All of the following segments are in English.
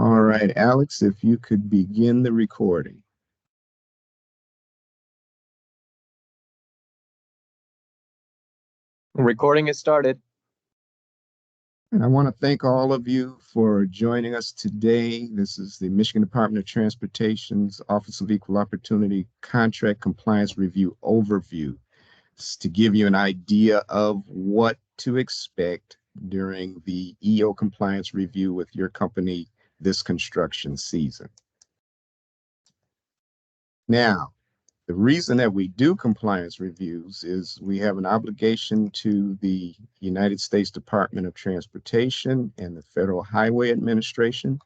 All right, Alex, if you could begin the recording. Recording is started. And I want to thank all of you for joining us today. This is the Michigan Department of Transportation's Office of Equal Opportunity Contract Compliance Review Overview. It's to give you an idea of what to expect during the EEO compliance review with your company this construction season. Now, the reason that we do compliance reviews is we have an obligation to the United States Department of Transportation and the Federal Highway Administration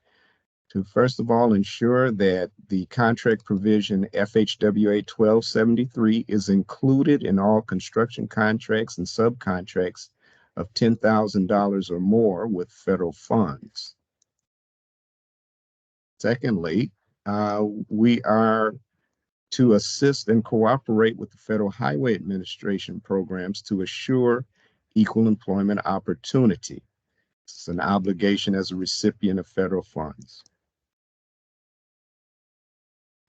to, first of all, ensure that the contract provision FHWA 1273 is included in all construction contracts and subcontracts of $10,000 or more with federal funds. Secondly, we are to assist and cooperate with the Federal Highway Administration programs to assure equal employment opportunity. It's an obligation as a recipient of federal funds.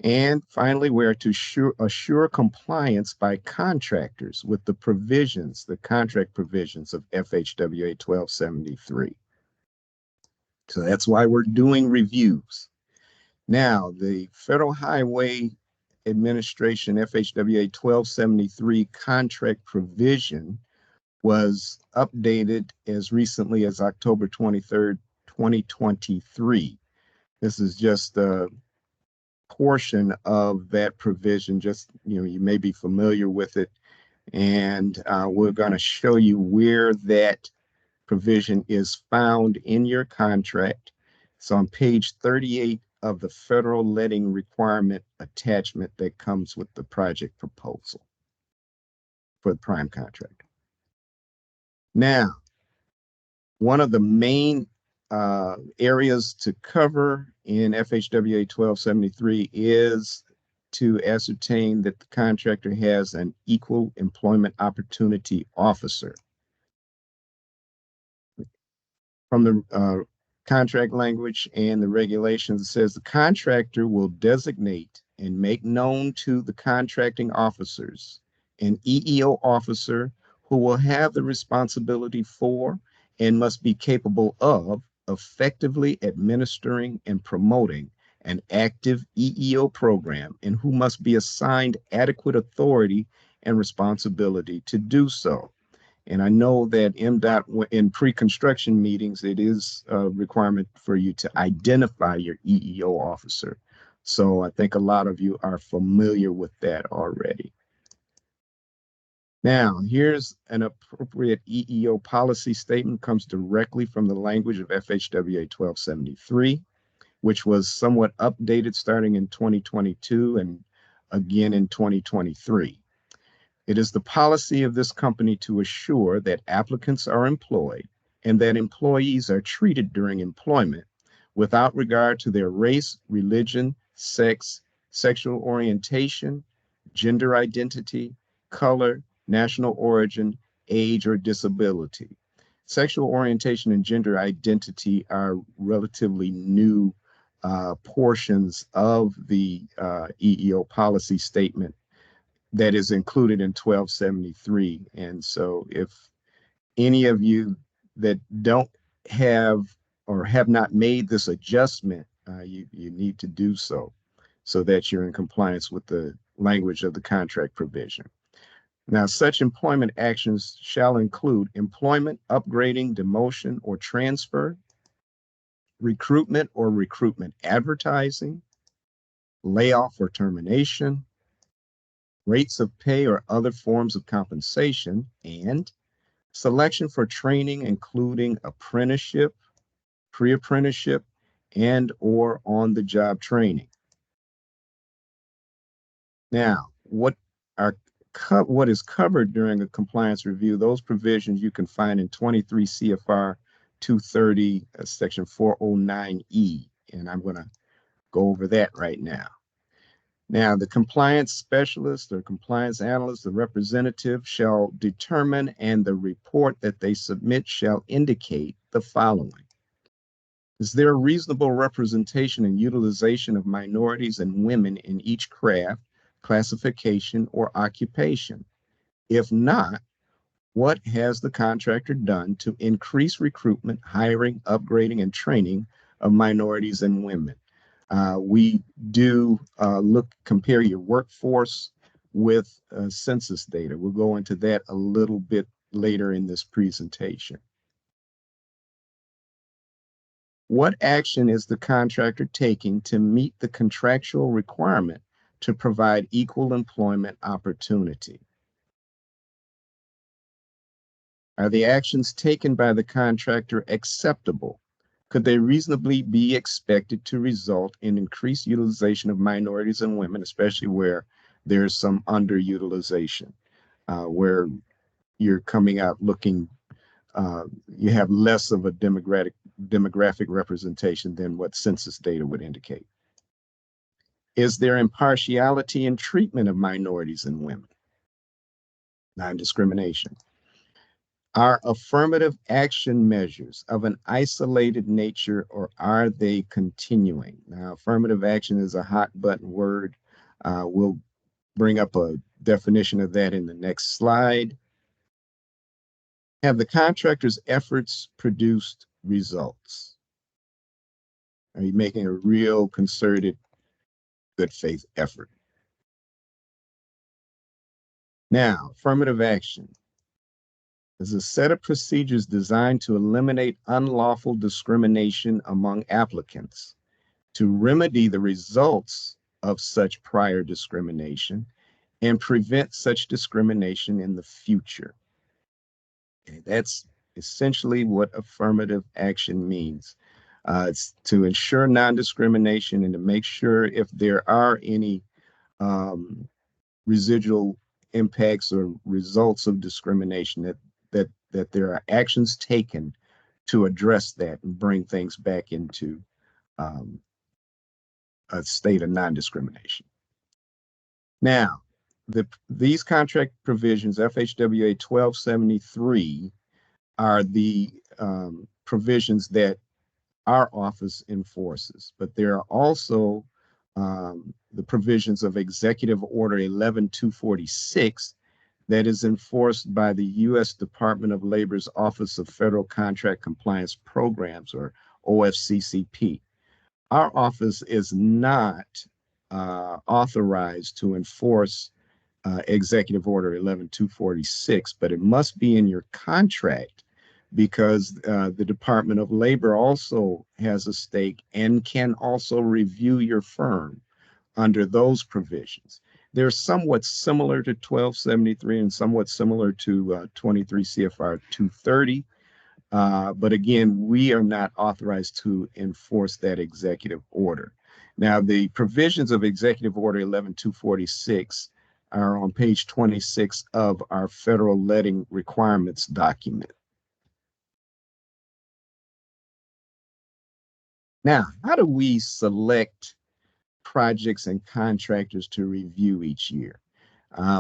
And finally, we are to assure compliance by contractors with the provisions, the contract provisions of FHWA 1273. So that's why we're doing reviews. Now, the Federal Highway Administration FHWA 1273 contract provision was updated as recently as October 23rd, 2023. This is just a portion of that provision. Just, you may be familiar with it. And we're going to show you where that provision is found in your contract. It's on page 38 of the federal letting requirement attachment that comes with the project proposal for the prime contractor. Now, one of the main areas to cover in FHWA 1273 is to ascertain that the contractor has an equal employment opportunity officer. From the contract language and the regulations, it says the contractor will designate and make known to the contracting officers an EEO officer who will have the responsibility for and must be capable of effectively administering and promoting an active EEO program and who must be assigned adequate authority and responsibility to do so. And I know that MDOT in pre-construction meetings, it is a requirement for you to identify your EEO officer. So I think a lot of you are familiar with that already. Now, here's an appropriate EEO policy statement, comes directly from the language of FHWA 1273, which was somewhat updated starting in 2022 and again in 2023. It is the policy of this company to assure that applicants are employed and that employees are treated during employment without regard to their race, religion, sex, sexual orientation, gender identity, color, national origin, age, or disability. Sexual orientation and gender identity are relatively new portions of the EEO policy statement that is included in 1273. And so if any of you that don't have or have not made this adjustment, you need to do so that you're in compliance with the language of the contract provision. Now, such employment actions shall include employment, upgrading, demotion, or transfer, recruitment or recruitment advertising, layoff or termination, rates of pay or other forms of compensation, and selection for training, including apprenticeship, pre-apprenticeship, and or on-the-job training. Now, what is covered during a compliance review, those provisions you can find in 23 CFR 230, section 409E, and I'm going to go over that right now. Now, the compliance specialist or compliance analyst, the representative, shall determine, and the report that they submit shall indicate the following. Is there a reasonable representation and utilization of minorities and women in each craft, classification, or occupation? If not, what has the contractor done to increase recruitment, hiring, upgrading, and training of minorities and women? We do compare your workforce with census data. We'll go into that a little bit later in this presentation. What action is the contractor taking to meet the contractual requirement to provide equal employment opportunity? Are the actions taken by the contractor acceptable? Could they reasonably be expected to result in increased utilization of minorities and women, especially where there's some underutilization, where you're coming out looking, you have less of a demographic representation than what census data would indicate? Is there impartiality in treatment of minorities and women? Non-discrimination. Are affirmative action measures of an isolated nature, or are they continuing? Now, affirmative action is a hot button word. We'll bring up a definition of that in the next slide. Have the contractor's efforts produced results? Are you making a real concerted, good faith effort? Now, affirmative action is a set of procedures designed to eliminate unlawful discrimination among applicants, to remedy the results of such prior discrimination, and prevent such discrimination in the future. Okay, that's essentially what affirmative action means. It's to ensure non-discrimination and to make sure if there are any residual impacts or results of discrimination, that there are actions taken to address that and bring things back into a state of non-discrimination. Now, these contract provisions, FHWA 1273, are the provisions that our office enforces, but there are also the provisions of Executive Order 11246 that is enforced by the U.S. Department of Labor's Office of Federal Contract Compliance Programs, or OFCCP. Our office is not authorized to enforce Executive Order 11246, but it must be in your contract because the Department of Labor also has a stake and can also review your firm under those provisions. They're somewhat similar to 1273 and somewhat similar to 23 CFR 230. But again, we are not authorized to enforce that executive order. Now, the provisions of Executive Order 11246 are on page 26 of our federal letting requirements document. Now, how do we select projects and contractors to review each year?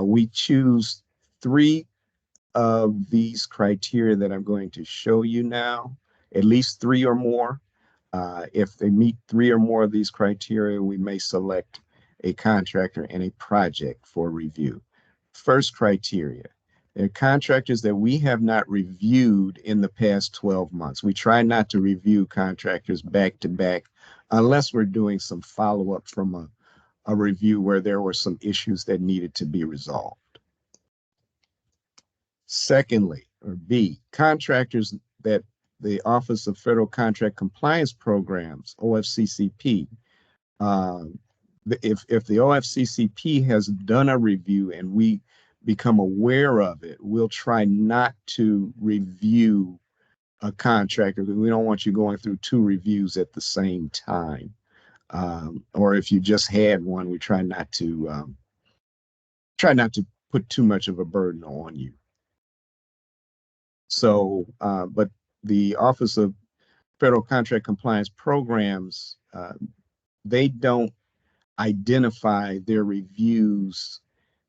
We choose 3 of these criteria that I'm going to show you now, at least 3 or more. If they meet 3 or more of these criteria, we may select a contractor and a project for review. First criteria, they're contractors that we have not reviewed in the past 12 months. We try not to review contractors back to back unless we're doing some follow-up from a review where there were some issues that needed to be resolved. Secondly, or B, contractors that the Office of Federal Contract Compliance Programs, OFCCP, if the OFCCP has done a review and we become aware of it, we'll try not to review a contractor because we don't want you going through 2 reviews at the same time. Or if you just had one, we try not to put too much of a burden on you. So, but the Office of Federal Contract Compliance Programs, they don't identify their reviews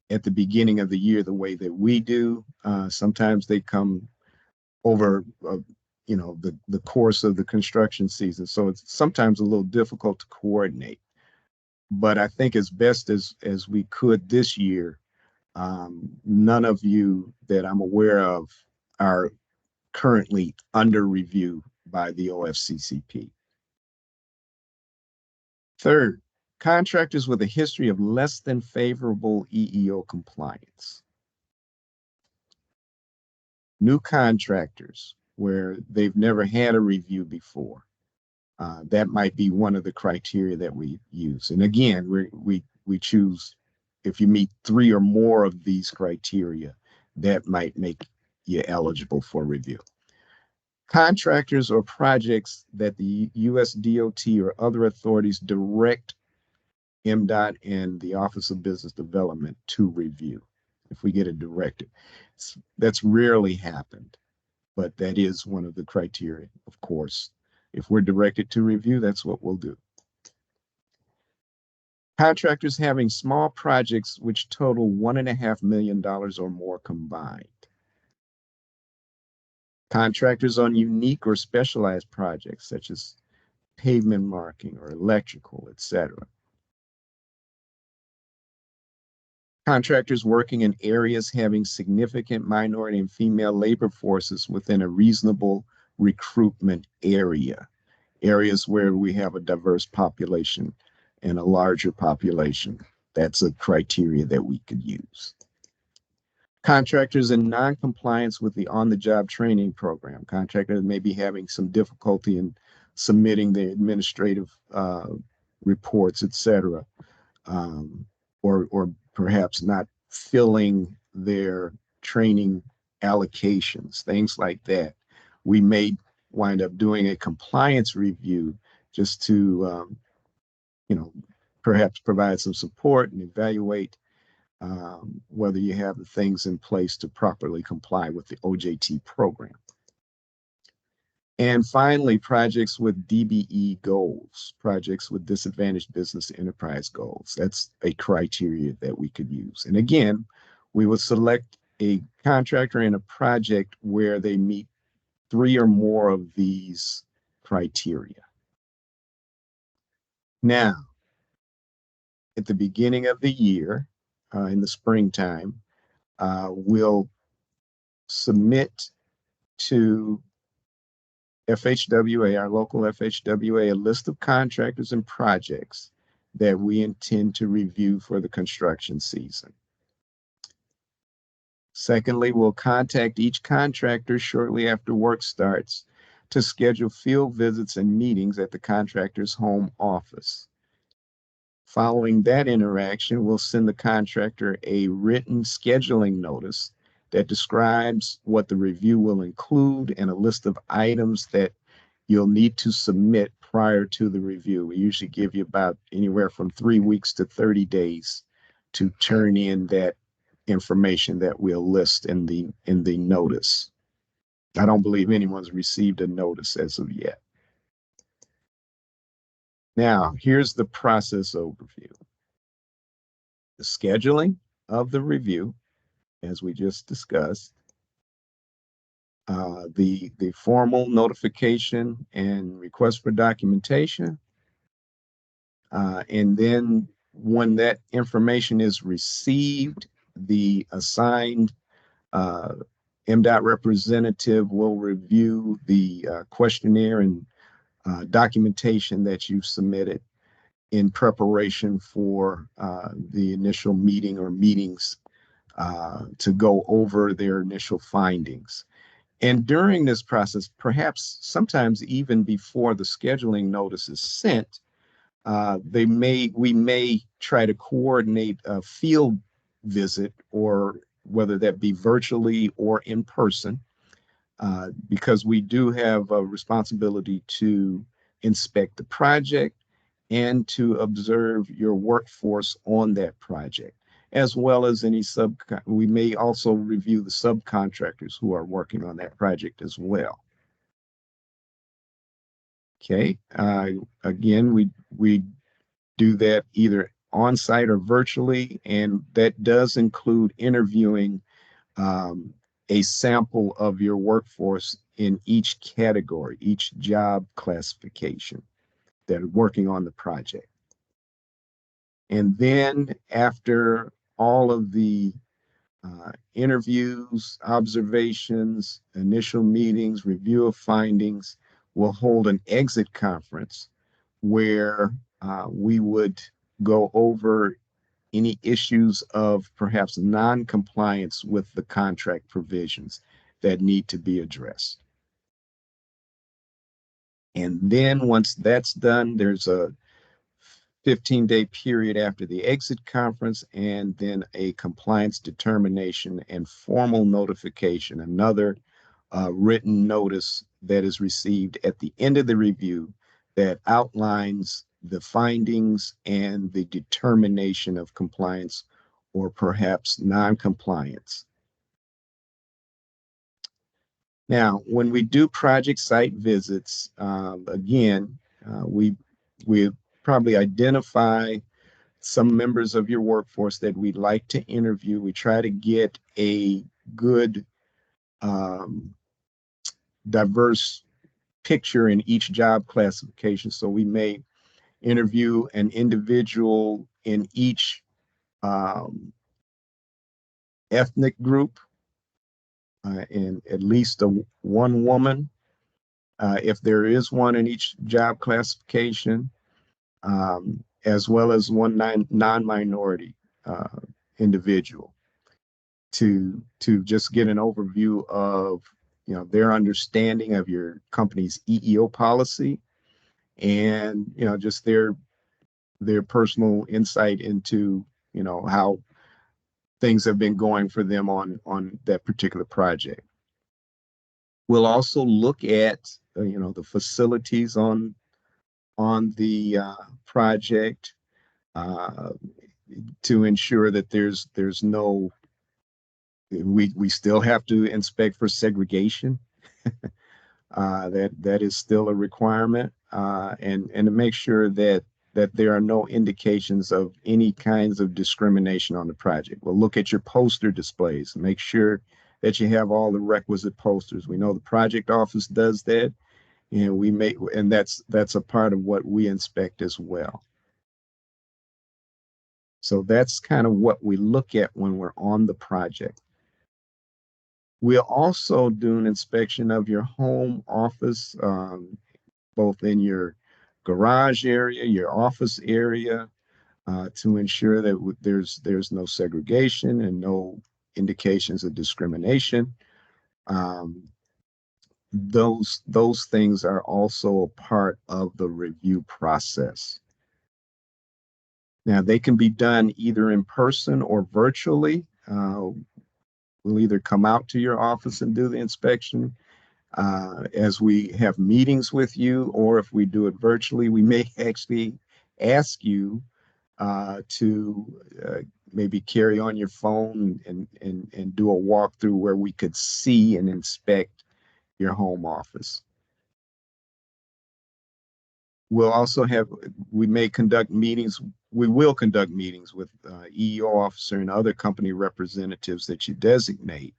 at the beginning of the year the way that we do. Sometimes they come over, the course of the construction season. So it's sometimes a little difficult to coordinate. But I think as best as we could this year, none of you that I'm aware of are currently under review by the OFCCP. Third, contractors with a history of less than favorable EEO compliance. New contractors where they've never had a review before. That might be one of the criteria that we use. And again, we choose, if you meet 3 or more of these criteria, that might make you eligible for review. Contractors or projects that the U.S. DOT or other authorities direct MDOT and the Office of Business Development to review. If we get it directed, that's rarely happened, but that is one of the criteria, of course. If we're directed to review, that's what we'll do. Contractors having small projects which total $1.5 million or more combined. Contractors on unique or specialized projects such as pavement marking or electrical, etc. Contractors working in areas having significant minority and female labor forces within a reasonable recruitment area. Areas where we have a diverse population and a larger population. That's a criteria that we could use. Contractors in non-compliance with the on-the-job training program. Contractors may be having some difficulty in submitting the administrative reports, etc., or perhaps not filling their training allocations, things like that. We may wind up doing a compliance review just to, perhaps provide some support and evaluate whether you have the things in place to properly comply with the OJT program. And finally, projects with DBE goals, projects with disadvantaged business enterprise goals. That's a criteria that we could use. And again, we would select a contractor in a project where they meet 3 or more of these criteria. Now, at the beginning of the year, in the springtime, we'll submit to FHWA, our local FHWA, a list of contractors and projects that we intend to review for the construction season. Secondly, we'll contact each contractor shortly after work starts to schedule field visits and meetings at the contractor's home office. Following that interaction, we'll send the contractor a written scheduling notice that describes what the review will include and a list of items that you'll need to submit prior to the review. We usually give you about anywhere from 3 weeks to 30 days to turn in that information that we'll list in the notice. I don't believe anyone's received a notice as of yet. Now, here's the process overview. The scheduling of the review, as we just discussed, the formal notification and request for documentation, and then when that information is received, the assigned MDOT representative will review the questionnaire and documentation that you've submitted in preparation for the initial meeting or meetings to go over their initial findings. And during this process, perhaps sometimes even before the scheduling notice is sent, we may try to coordinate a field visit, or whether that be virtually or in person, because we do have a responsibility to inspect the project and to observe your workforce on that project, as well as any we may also review the subcontractors who are working on that project as well. Okay, again, we do that either on-site or virtually, and that does include interviewing a sample of your workforce in each category, each job classification that are working on the project. And then after all of the interviews, observations, initial meetings, review of findings, we'll hold an exit conference where we would go over any issues of perhaps non-compliance with the contract provisions that need to be addressed. And then once that's done, there's a 15-day period after the exit conference, and then a compliance determination and formal notification, another written notice that is received at the end of the review that outlines the findings and the determination of compliance or perhaps non-compliance. Now, when we do project site visits, again, we probably identify some members of your workforce that we'd like to interview. We try to get a good, diverse picture in each job classification. So we may interview an individual in each ethnic group, and at least one woman, if there is one in each job classification, as well as one non-minority individual to just get an overview of their understanding of your company's EEO policy and just their personal insight into how things have been going for them on that particular project. We'll also look at the facilities on the project to ensure that there's no we still have to inspect for segregation. That is still a requirement, and to make sure that there are no indications of any kinds of discrimination on the project. We'll look at your poster displays, make sure that you have all the requisite posters. We know the project office does that, and that's a part of what we inspect as well. So that's kind of what we look at when we're on the project. We'll also do an inspection of your home office, both in your garage area, your office area, to ensure that there's no segregation and no indications of discrimination. Those things are also a part of the review process. Now, they can be done either in person or virtually. We'll either come out to your office and do the inspection as we have meetings with you, or if we do it virtually, we may actually ask you to maybe carry on your phone and do a walkthrough where we could see and inspect your home office. We will conduct meetings with EEO officer and other company representatives that you designate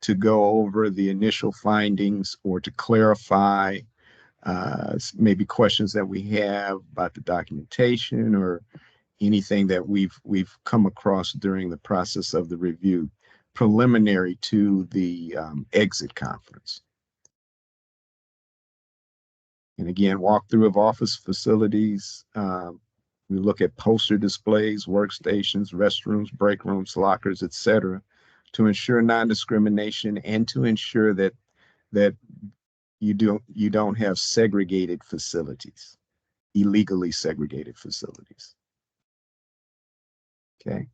to go over the initial findings or to clarify maybe questions that we have about the documentation or anything that we've come across during the process of the review preliminary to the exit conference. And again, walkthrough of office facilities. We look at poster displays, workstations, restrooms, break rooms, lockers, etc., to ensure non-discrimination and to ensure that you don't have segregated facilities, illegally segregated facilities. Okay.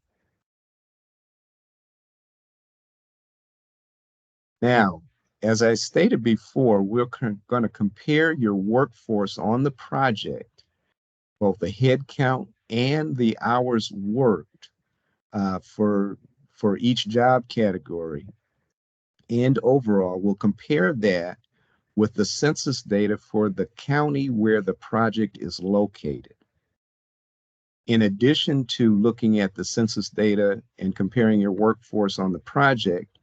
Now, as I stated before, we're going to compare your workforce on the project, both the head count and the hours worked for each job category. And overall, we'll compare that with the census data for the county where the project is located. In addition to looking at the census data and comparing your workforce on the project,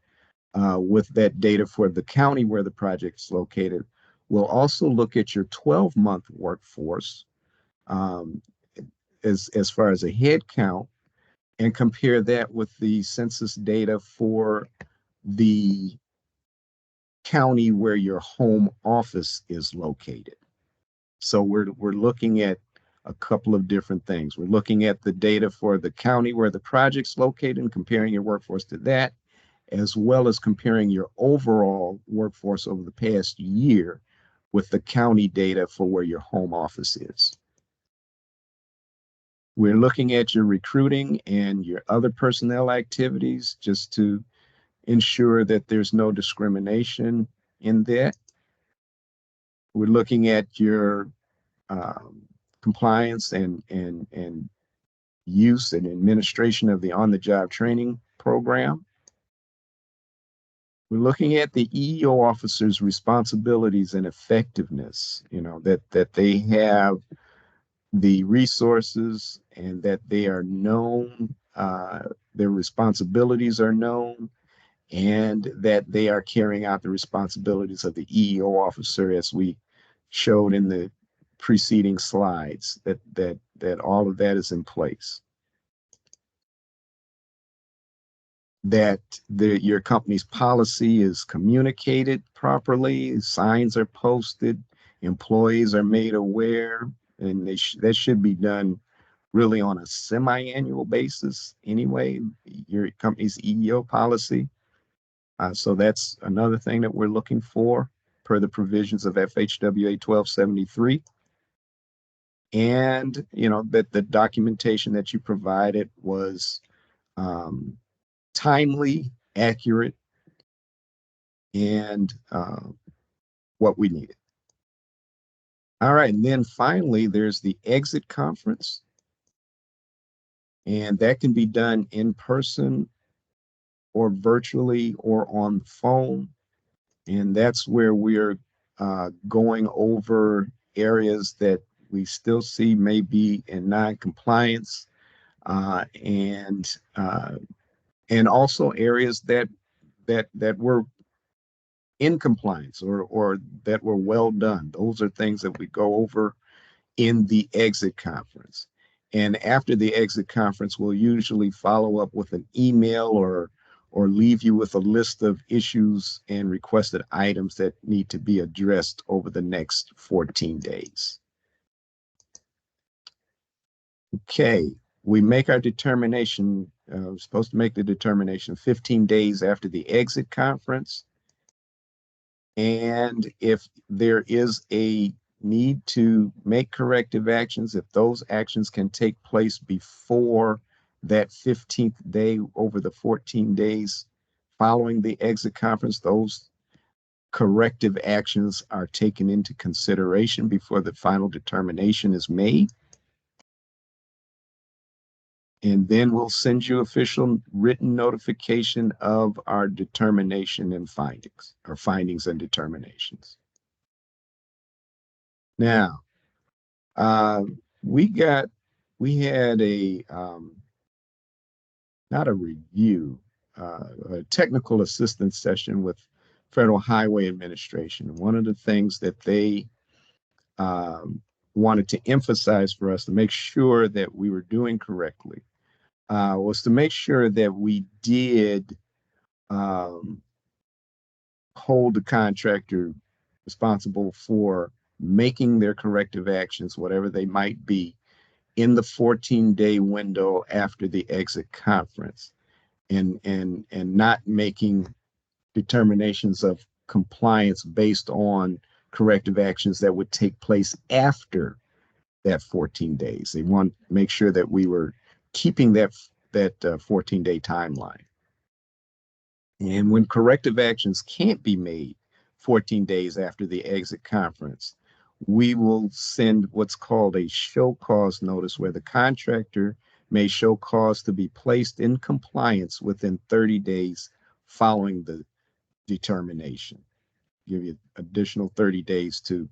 with that data for the county where the project is located. We'll also look at your 12-month workforce um, as far as a head count and compare that with the census data for the county where your home office is located. So we're looking at a couple of different things. We're looking at the data for the county where the project's located and comparing your workforce to that, as well as comparing your overall workforce over the past year with the county data for where your home office is. We're looking at your recruiting and your other personnel activities just to ensure that there's no discrimination in that. We're looking at your um, compliance and use and administration of the on-the-job training program. We're looking at the EEO officers' responsibilities and effectiveness, that they have the resources and that they are known, their responsibilities are known, and that they are carrying out the responsibilities of the EEO officer as we showed in the preceding slides, that all of that is in place. That your company's policy is communicated properly, signs are posted, employees are made aware, and that should be done really on a semi-annual basis anyway, your company's EEO policy. So that's another thing that we're looking for per the provisions of FHWA 1273. And, that the documentation that you provided was timely, accurate, and what we needed. All right, and then finally, there's the exit conference, and that can be done in person or virtually or on the phone. And that's where we're going over areas that we still see may be in non-compliance, and also areas that were in compliance or that were well done. Those are things that we go over in the exit conference. And after the exit conference, we'll usually follow up with an email or leave you with a list of issues and requested items that need to be addressed over the next 14 days. Okay, we make our determination, we're supposed to make the determination 15 days after the exit conference. And if there is a need to make corrective actions, if those actions can take place before that 15th day over the 14 days following the exit conference, those corrective actions are taken into consideration before the final determination is made. And then we'll send you official written notification of our determination and findings, or findings and determinations. Now, we had a not a review, a technical assistance session with Federal Highway Administration. One of the things that they wanted to emphasize for us to make sure that we were doing correctly was to make sure that we did hold the contractor responsible for making their corrective actions, whatever they might be, in the 14-day window after the exit conference, and not making determinations of compliance based on corrective actions that would take place after that 14 days. They want to make sure that we were keeping that 14-day timeline. And when corrective actions can't be made 14 days after the exit conference, we will send what's called a show cause notice, where the contractor may show cause to be placed in compliance within 30 days following the determination. Give you additional 30 days to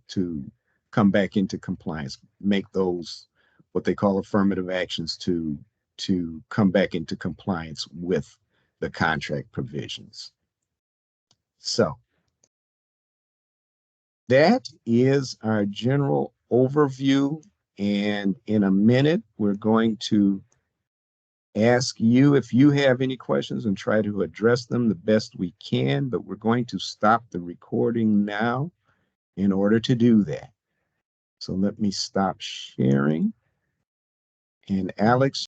come back into compliance, make those what they call affirmative actions to come back into compliance with the contract provisions. So that is our general overview. And in a minute, we're going to ask you if you have any questions and try to address them the best we can. But we're going to stop the recording now in order to do that. So let me stop sharing. And Alex,